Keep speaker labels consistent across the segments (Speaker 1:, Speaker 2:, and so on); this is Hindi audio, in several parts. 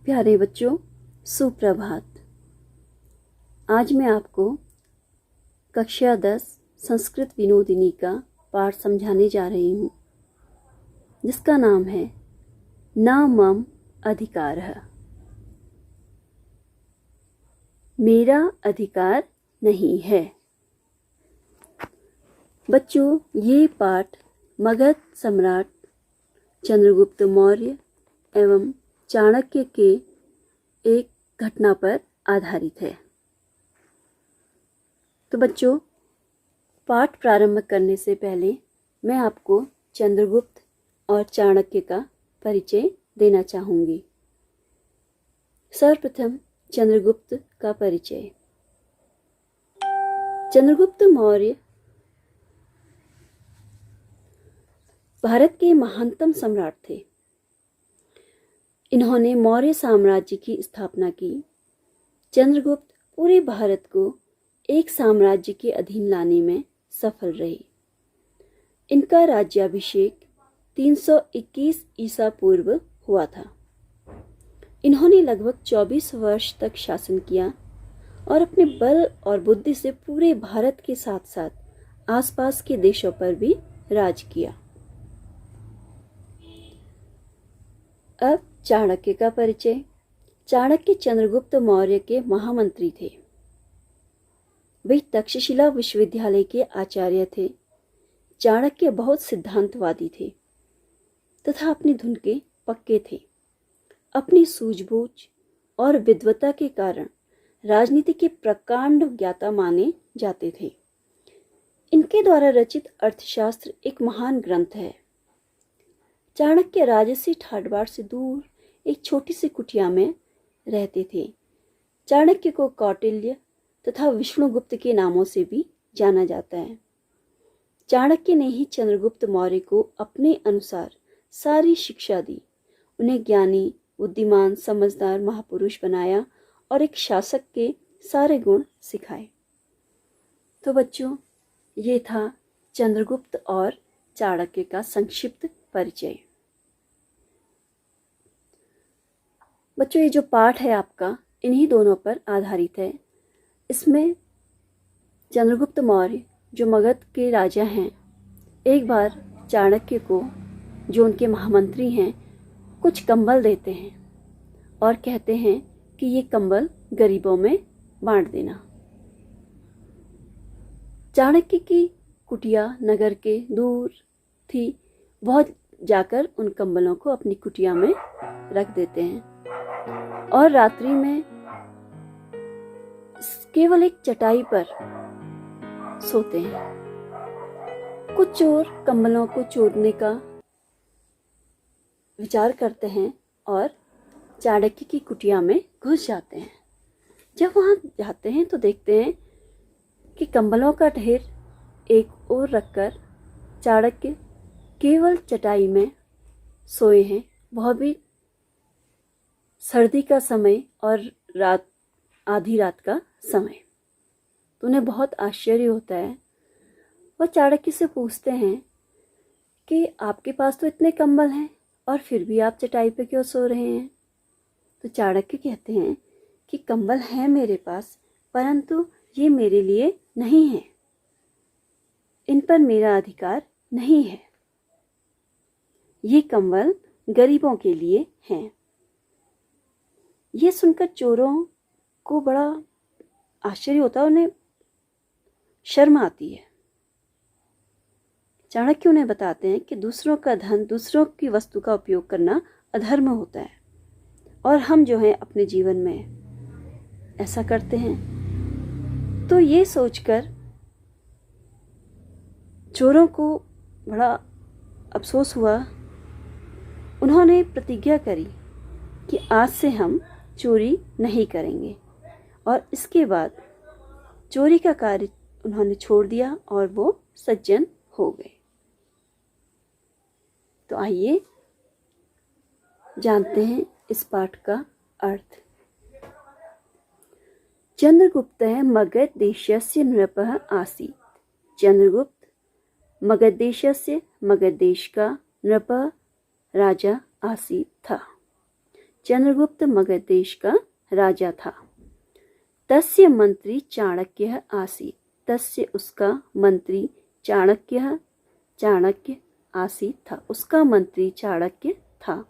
Speaker 1: प्यारे बच्चों, सुप्रभात। आज मैं आपको कक्षा 10 संस्कृत विनोदिनी का पाठ समझाने जा रही हूँ, जिसका नाम है न मम अधिकारः। मेरा अधिकार नहीं है। बच्चों, ये पाठ मगध सम्राट चंद्रगुप्त मौर्य एवं चाणक्य के एक घटना पर आधारित है। तो बच्चों, पाठ प्रारंभ करने से पहले मैं आपको चंद्रगुप्त और चाणक्य का परिचय देना चाहूँगी। सर्वप्रथम चंद्रगुप्त का परिचय। चंद्रगुप्त मौर्य भारत के महानतम सम्राट थे। इन्होंने मौर्य साम्राज्य की स्थापना की। चंद्रगुप्त पूरे भारत को एक साम्राज्य के अधीन लाने में सफल रहे। इनका राज्याभिषेक 321 ईसा पूर्व हुआ था। इन्होंने लगभग 24 वर्ष तक शासन किया और अपने बल और बुद्धि से पूरे भारत के साथ साथ आसपास के देशों पर भी राज किया। अब चाणक्य का परिचय। चाणक्य चंद्रगुप्त मौर्य के महामंत्री थे। वे तक्षशिला विश्वविद्यालय के आचार्य थे। चाणक्य बहुत सिद्धांतवादी थे तथा अपनी धुन के पक्के थे। अपनी सूझबूझ और विद्वता के कारण राजनीति के प्रकांड ज्ञाता माने जाते थे। इनके द्वारा रचित अर्थशास्त्र एक महान ग्रंथ है। चाणक्य राजसी ठाठबाट से दूर एक छोटी सी कुटिया में रहते थे। चाणक्य को कौटिल्य तथा विष्णुगुप्त के नामों से भी जाना जाता है। चाणक्य ने ही चंद्रगुप्त मौर्य को अपने अनुसार सारी शिक्षा दी, उन्हें ज्ञानी, बुद्धिमान, समझदार महापुरुष बनाया और एक शासक के सारे गुण सिखाए। तो बच्चों, ये था चंद्रगुप्त और चाणक्य का संक्षिप्त परिचय। बच्चों, ये जो पाठ है आपका इन्हीं दोनों पर आधारित है। इसमें चंद्रगुप्त मौर्य जो मगध के राजा हैं, एक बार चाणक्य को, जो उनके महामंत्री हैं, कुछ कंबल देते हैं और कहते हैं कि ये कंबल गरीबों में बांट देना। चाणक्य की कुटिया नगर के दूर थी। बहुत जाकर उन कंबलों को अपनी कुटिया में रख देते हैं और रात्रि में केवल एक चटाई पर सोते हैं। कुछ चोर कंबलों को चोरने का विचार करते हैं और चाणक्य की कुटिया में घुस जाते हैं। जब वहां जाते हैं तो देखते हैं कि कंबलों का ढेर एक ओर रखकर चाणक्य केवल चटाई में सोए हैं। वह भी सर्दी का समय और रात, आधी रात का समय। तो उन्हें बहुत आश्चर्य होता है। वह चाणक्य से पूछते हैं कि आपके पास तो इतने कंबल हैं और फिर भी आप चटाई पे क्यों सो रहे हैं? तो चाणक्य कहते हैं कि कंबल हैं मेरे पास, परंतु ये मेरे लिए नहीं है। इन पर मेरा अधिकार नहीं है। ये कंबल गरीबों के लिए हैं। ये सुनकर चोरों को बड़ा आश्चर्य होता है, उन्हें शर्म आती है। चाणक्य उन्हें बताते हैं कि दूसरों का धन, दूसरों की वस्तु का उपयोग करना अधर्म होता है और हम जो हैं अपने जीवन में ऐसा करते हैं। तो ये सोचकर चोरों को बड़ा अफसोस हुआ। उन्होंने प्रतिज्ञा करी कि आज से हम चोरी नहीं करेंगे और इसके बाद चोरी का कार्य उन्होंने छोड़ दिया और वो सज्जन हो गए। तो आइए जानते हैं इस पाठ का अर्थ। चंद्रगुप्त मगध देशस्य नृपः आसीत्। चंद्रगुप्त मगध देशस्य, मगध देश का, नृपः राजा आसीत् था। चंद्रगुप्त मगध देश का राजा था। तस्य मंत्री चाणक्य आसीत्, तस्य उसका मंत्री चाणक्य आसीत् था, उसका मंत्री चाणक्य था।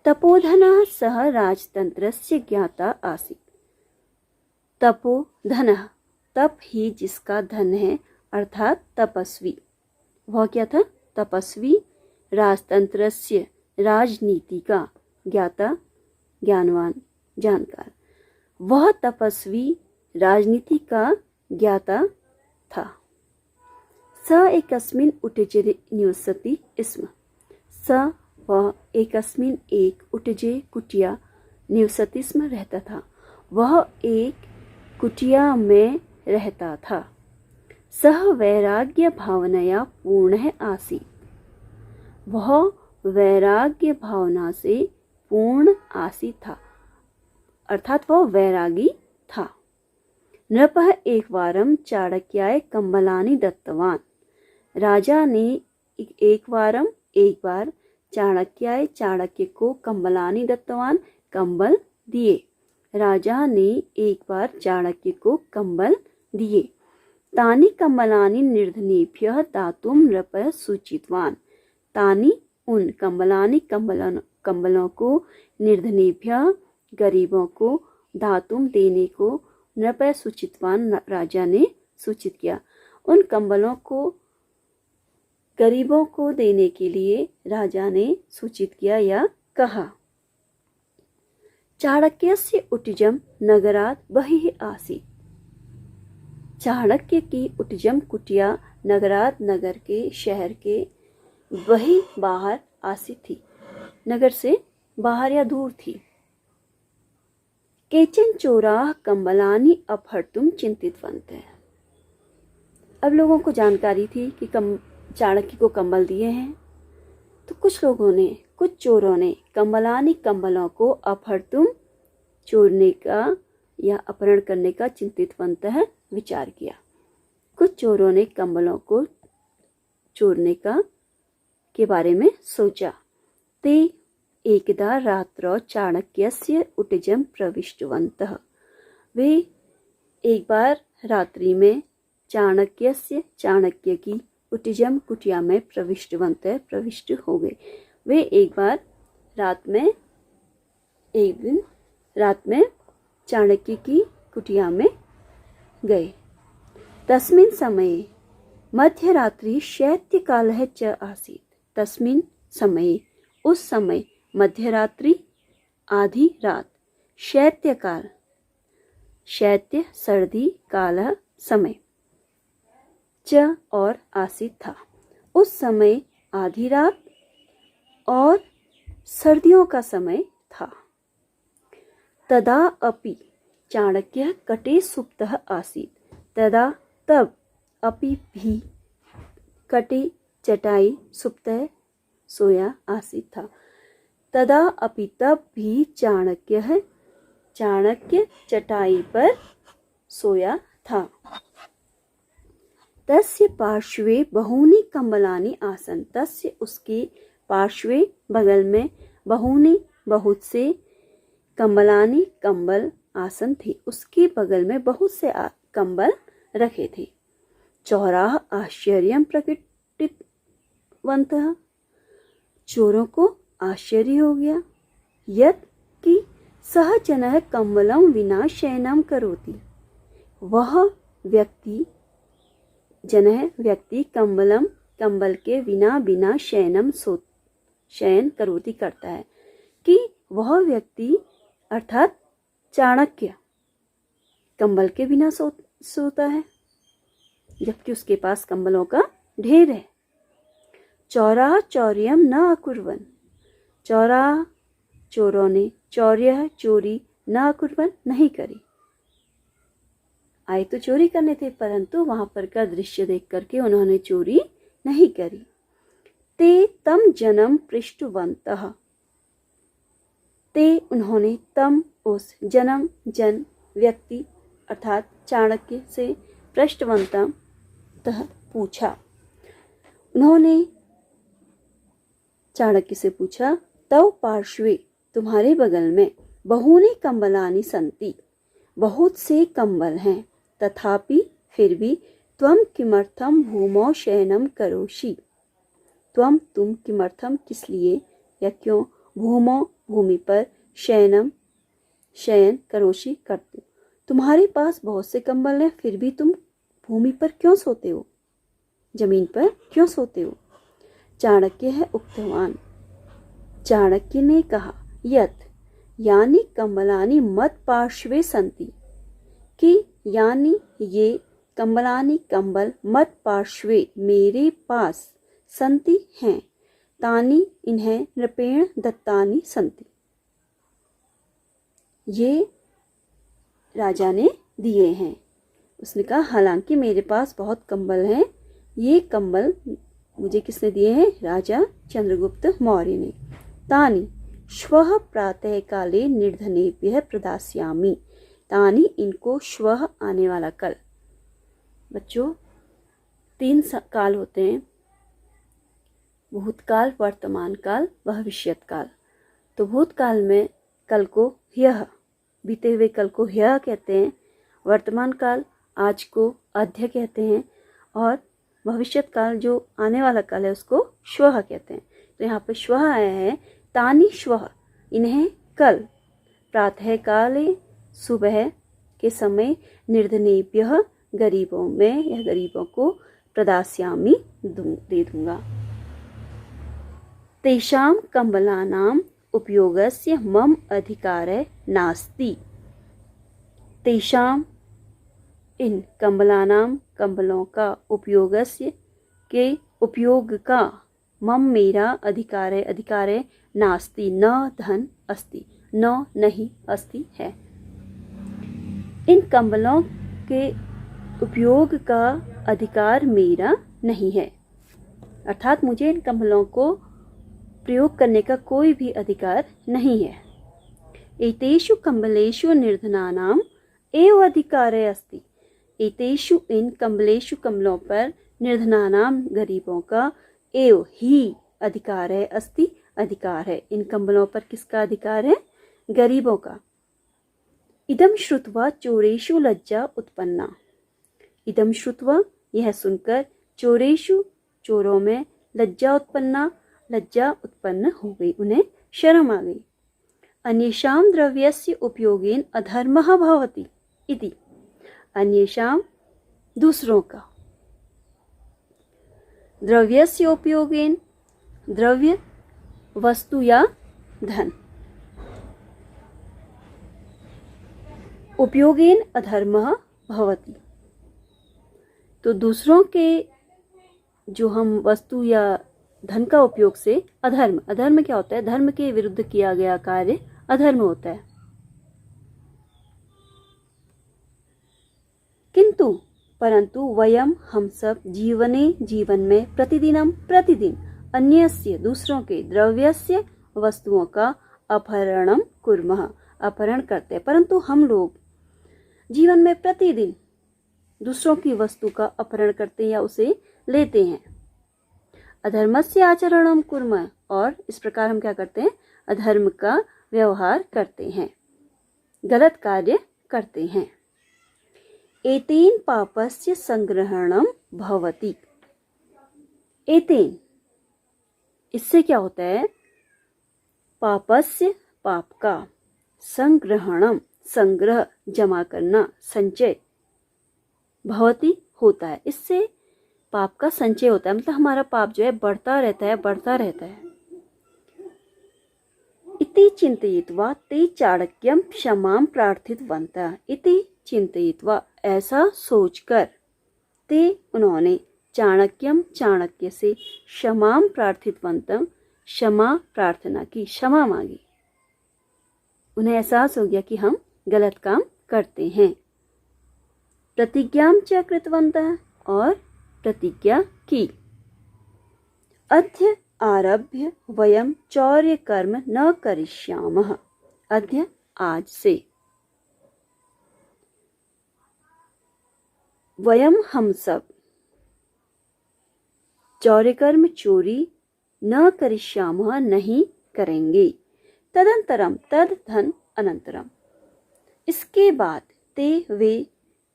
Speaker 1: तपोधनः सह राजतंत्रस्य ज्ञाता आसीत्। तपोधनः, तप ही जिसका धन है अर्थात तपस्वी, वह क्या था? तपस्वी। राजतंत्रस्य, राजनीति का, ज्ञाता ज्ञानवान जानकार, वह तपस्वी राजनीति का ज्ञाता था। स एकस्मिन् उटजे निवसति स्म, स वह एकस्मिन् एक उटजे कुटिया निवसति स्म रहता था, वह एक कुटिया में रहता था। सह वैराग्य भावनया पूर्ण आसीत्, वह वैराग्य भावना से पूर्ण आसीत् था, अर्थात वह वैरागी था। नृपः एकवारं चाणक्याय कम्बलानि दत्तवान्, राजा ने एक बार चाणक्य को कम्बलानि दत्तवान, कंबल दिए। राजा ने एक बार चाणक्य को कंबल दिए। तानि कम्बलानि निर्धनेभ्यः दातुं नृपः सूचितवान्, तानि उन कंबलों को निर्धनेभ्यः गरीबों को दातुम देने को नृपः सूचितवान, राजा ने सूचित किया। उन कंबलों को गरीबों को देने के लिए राजा ने सूचित किया या कहा। चाणक्यस्य उटजम नगरात् बहिः आसीत्, चाणक्य की उटजम कुटिया नगरात, नगर के, शहर के, वही बाहर आसीत् थी, नगर से बाहर या दूर थी। केचन चोराः कम्बलानि अपहर्तुं चिन्तितवन्तः, अब लोगों को जानकारी थी कि चाणक्य को कंबल दिए हैं, तो कुछ चोरों ने कम्बलानि, कंबलों को अपहर्तुं, चोरने का या अपहरण करने का, चिंतितवन्तः विचार किया। कुछ चोरों ने कंबलों को चोरने का के बारे में सोचा। ते एकदा रात्रौ चाणक्यस्य उटजं प्रविष्टवन्तः, वे एक बार रात्रि में चाणक्य की उटजम कुटिया में प्रविष्ट हो गए। वे एक दिन रात में चाणक्य की कुटिया में गए। तस्मिन् समये मध्यरात्रि शैत्यकालः च आसीत्, तस्मिन् समये उस समय, मध्यरात्रि आधी रात, शैत्यकाल शैत्य सर्दी, काल समय, च और आसीत् था, उस समय आधी रात और सर्दियों का समय था। तदा अपि चाणक्य कटे सुप्तः आसीत्, तदा तब, अपि भी, कटे चटाई, सुप्तः सोया आसीत् था। तदा अपि तब भी चाणक्य चटाई पर सोया था। तस्य पार्श्वे बहूनि कम्बलानि आसन्, तस्य उसके पार्श्वे बगल में बहूनि बहुत से कम्बलानि कंबल आसन थे, उसके बगल में बहुत से कंबल रखे थे। चोराः आश्चर्यं प्रकटितवन्तः, चोरों को आश्चर्य हो गया। यत् कि सः जनः कंबलं विना शयनं करोति, वह व्यक्ति कंबल के बिना शयन करोति करता है, कि वह व्यक्ति अर्थात चाणक्य कंबल के बिना सोता है, जबकि उसके पास कंबलों का ढेर है। चौराः चौर्यं न अकुर्वन्, चोरों ने चोरी न अकुर्वन् नहीं करी, आए तो चोरी करने थे, परंतु वहां पर का दृश्य देख करके उन्होंने चोरी नहीं करी। ते तम जनम पृष्ठवन्तः, ते उन्होंने तम उस जन व्यक्ति अर्थात चाणक्य से पृष्ठवन्तः पूछा, उन्होंने चाणक्य से पूछा। तव पार्श्वे, तुम्हारे बगल में बहूनि कंबलानि सन्ति, बहुत से कंबल हैं, तथापि फिर भी त्वं किमर्थम भूमौ शयनं करोषि, त्वं तुम किमर्थम किस लिए या क्यों, भूमौ भूमि पर, शयन करोषि करते, तुम्हारे पास बहुत से कंबल हैं फिर भी तुम भूमि पर क्यों सोते हो, जमीन पर क्यों सोते हो। चाणक्य है उक्तवान, चाणक्य ने कहा, यत यानी कंबलानि मत पार्श्वे संति, कि यानी ये कंबलानि कंबल मत पार्श्वे मेरे पास, संति हैं, तानि इन्हें नृपेण दत्तानि संति, ये राजा ने दिए हैं। उसने कहा हालांकि मेरे पास बहुत कंबल हैं, ये कंबल मुझे किसने दिए हैं, राजा चंद्रगुप्त मौर्य ने। तानि श्वः प्रातः काले निर्धनेभ्यः प्रदास्यामि, तानि इनको श्वः आने वाला कल। बच्चों 3 काल होते हैं, भूतकाल, वर्तमान काल, भविष्यत काल। तो भूतकाल में कल को ह्यः, बीते हुए कल को ह्यः कहते हैं, वर्तमान काल आज को अद्य कहते हैं, और भविष्यत काल जो आने वाला काल है उसको श्वः कहते हैं। तो यहाँ पे श्वः आया है, तानि श्वः इन्हें कल, प्रातः काले सुबह के समय, निर्धनेभ्यः गरीबों में या गरीबों को, प्रदास्यामि दे दूंगा। तेषां कंबलानां उपयोगस्य मम अधिकारः नास्ति, तेषां इन कंबलानां कंबलों का, उपयोगस्य के उपयोग का, मम मेरा, अधिकार है नास्ति न धन अस्ति, न नहीं अस्ति है। इन कंबलों के उपयोग का अधिकार मेरा नहीं है, अर्थात मुझे इन कंबलों को प्रयोग करने का कोई भी अधिकार नहीं है। एतेषु कंबलेषु निर्धनानां एव अधिकारः अस्ति, एतेषु इन कंबलेषु कंबलों पर, निर्धनानां गरीबों का, एव ही अधिकार है, अस्ति अधिकार है, इन कंबलों पर किसका अधिकार है, गरीबों का। इदं श्रुत्वा चोरेषु लज्जा उत्पन्ना, इदं श्रुत्वा यह सुनकर, चोरेषु चोरों में, लज्जा उत्पन्ना लज्जा उत्पन्न हो गई, उन्हें शर्म आ गई। अन्येषां द्रव्यस्य उपयोगेन अधर्मः भवति इति, अन्येषां दूसरों का, द्रव्यस्य उपयोगेन द्रव्य वस्तु या धन, उपयोगेन अधर्मः भवति, तो दूसरों के जो हम वस्तु या धन का उपयोग से अधर्म, अधर्म क्या होता है, धर्म के विरुद्ध किया गया कार्य अधर्म होता है। किंतु परंतु वयम हम सब जीवन में प्रतिदिन अन्यस्य दूसरों के, द्रव्यस्य वस्तुओं का, अपहरणम कुर्मः अपहरण करते हैं, परंतु हम लोग जीवन में प्रतिदिन दूसरों की वस्तु का अपहरण करते हैं या उसे लेते हैं। अधर्मस्य आचरणम कुर्मः, और इस प्रकार हम क्या करते हैं, अधर्म का व्यवहार करते हैं, गलत कार्य करते हैं। एतेन पापस्य संग्रहणम भवति, एतेन इससे क्या होता है, पापस्य पाप का, संग्रहणम संग्रह जमा करना, संचय, भवति होता है, इससे पाप का संचय होता है, मतलब हमारा पाप जो है बढ़ता रहता है। इति चिंतयित्वा ते चाणक्यं क्षमां प्रार्थितवन्तः, इति चिंतयित्वा ऐसा सोचकर, ते उन्होंने, चाणक्यम चाणक्य से, क्षमां प्रार्थितवन्तः क्षमा प्रार्थना की, क्षमा मांगी। उन्हें एहसास हो गया कि हम गलत काम करते हैं। प्रतिज्ञां च कृतवन्तः, और प्रतिज्ञा की। अद्य आरभ्य वयम चौर्य कर्म न करिष्यामः, अद्य आज से, वयम हम सब, चौर्य कर्म चोरी, न करिष्यामः नहीं करेंगे, तदंतरम तद धन अनंतरम। इसके बाद ते वे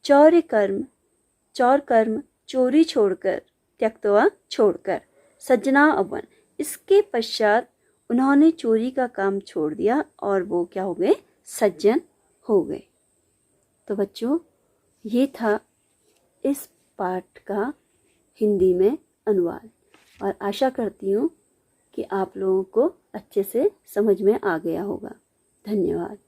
Speaker 1: चौर कर्म चोरी छोड़कर त्यक्तवा छोड़कर सज्जना अवन। इसके पश्चात उन्होंने चोरी का काम छोड़ दिया और वो क्या हो गए, सज्जन हो गए। तो बच्चों ये था इस पाठ का हिंदी में अनुवाद और आशा करती हूँ कि आप लोगों को अच्छे से समझ में आ गया होगा। धन्यवाद।